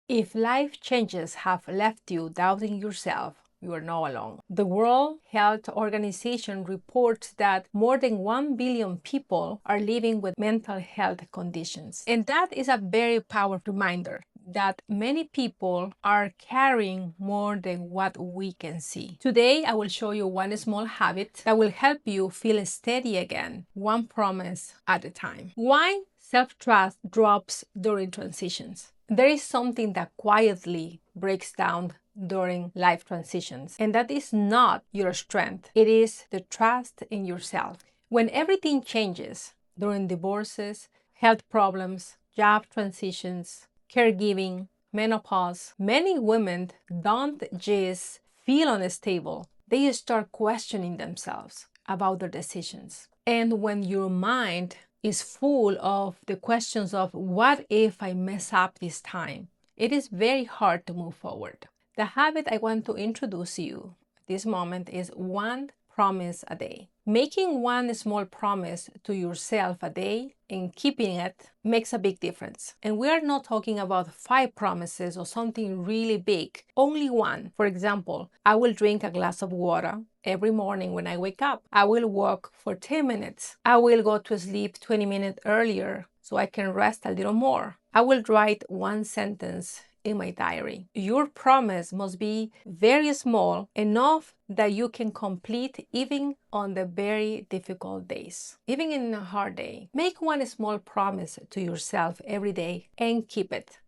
If life changes have left you doubting yourself, you are not alone. The World Health Organization reports that more than 1 billion people are living with mental health conditions. And that is a very powerful reminder that many people are carrying more than what we can see. Today, I will show you one small habit that will help you feel steady again, one promise at a time. Why self-trust drops during transitions? There is something that quietly breaks down during life transitions, and that is not your strength. It is the trust in yourself. When everything changes during divorces, health problems, job transitions, caregiving, menopause, many women don't just feel unstable, they start questioning themselves about their decisions. And when your mind is full of the questions of what if I mess up this time, it is very hard to move forward. The habit I want to introduce you at this moment is one promise a day. Making one small promise to yourself a day and keeping it makes a big difference. And we are not talking about 5 promises or something really big, only one. For example, I will drink a glass of water every morning when I wake up. I will walk for 10 minutes. I will go to sleep 20 minutes earlier so I can rest a little more. I will write one sentence in my diary. Your promise must be very small, enough that you can complete even on the very difficult days. Even in a hard day, make one small promise to yourself every day and keep it.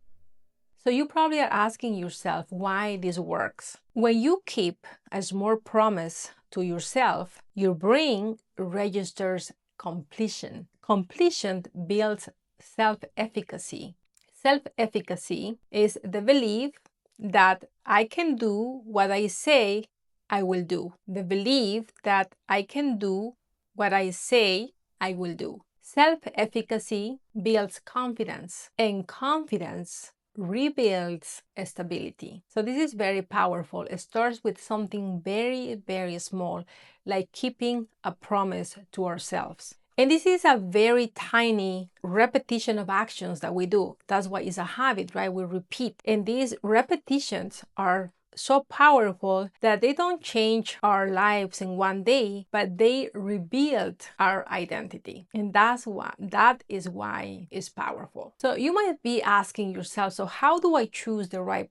So you probably are asking yourself why this works. When you keep a small promise to yourself, your brain registers completion. Completion builds self-efficacy. Self-efficacy is the belief that I can do what I say I will do. The belief that I can do what I say I will do. Self-efficacy builds confidence, and confidence rebuilds stability. So this is very powerful. It starts with something very, very small, like keeping a promise to ourselves. And this is a very tiny repetition of actions that we do. That's why it's a habit, right? We repeat. And these repetitions are so powerful that they don't change our lives in one day, but they rebuild our identity. And that is why it's powerful. So you might be asking yourself, so how do I choose the right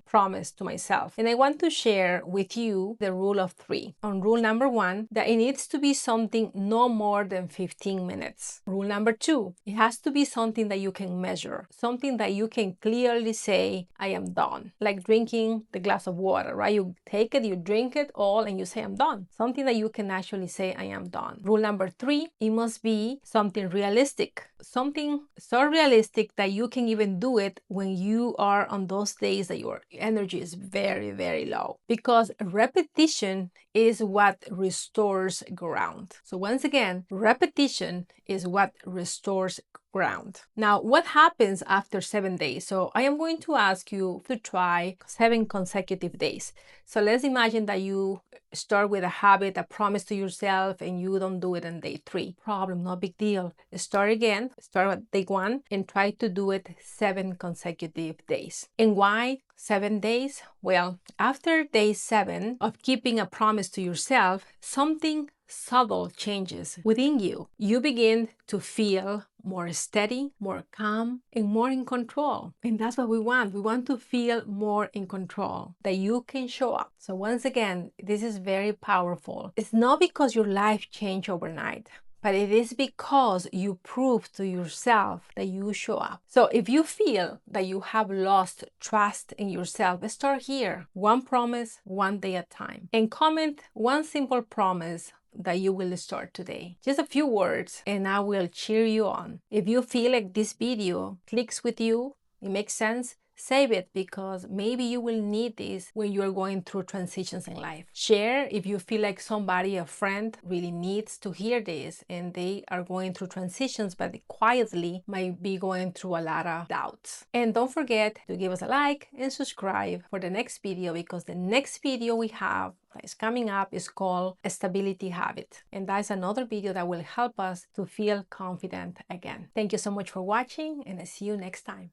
promise to myself? And I want to share with you the rule of 3. On rule number 1, that it needs to be something no more than 15 minutes. Rule number 2, it has to be something that you can measure, something that you can clearly say, I am done. Like drinking the glass of water, right? You take it, you drink it all, and you say, I'm done. Something that you can actually say, I am done. Rule number 3, it must be something realistic. Something so realistic that you can even do it when you are on those days that your energy is very, very low. Because repetition is what restores ground. So once again, repetition is what restores ground. Now, what happens after 7 days? So I am going to ask you to try 7 consecutive days. So let's imagine that you start with a habit, a promise to yourself, and you don't do it on day 3. Problem, no big deal. Start again, start at day 1, and try to do it 7 consecutive days. And why 7 days? Well, after day 7 of keeping a promise to yourself, something subtle changes within you. You begin to feel more steady, more calm, and more in control. And that's what we want. We want to feel more in control, that you can show up. So once again, this is very powerful. It's not because your life changed overnight, but it is because you prove to yourself that you show up. So if you feel that you have lost trust in yourself, start here. One promise, one day at a time. And comment one simple promise that you will start today. Just a few words and I will cheer you on. If you feel like this video clicks with you, it makes sense, save it, because maybe you will need this when you are going through transitions in life. Share if you feel like somebody, a friend, really needs to hear this and they are going through transitions but they quietly might be going through a lot of doubts. And don't forget to give us a like and subscribe for the next video, because the next video we have that is coming up is called a stability habit, and that's another video that will help us to feel confident again. Thank you so much for watching, and I see you next time.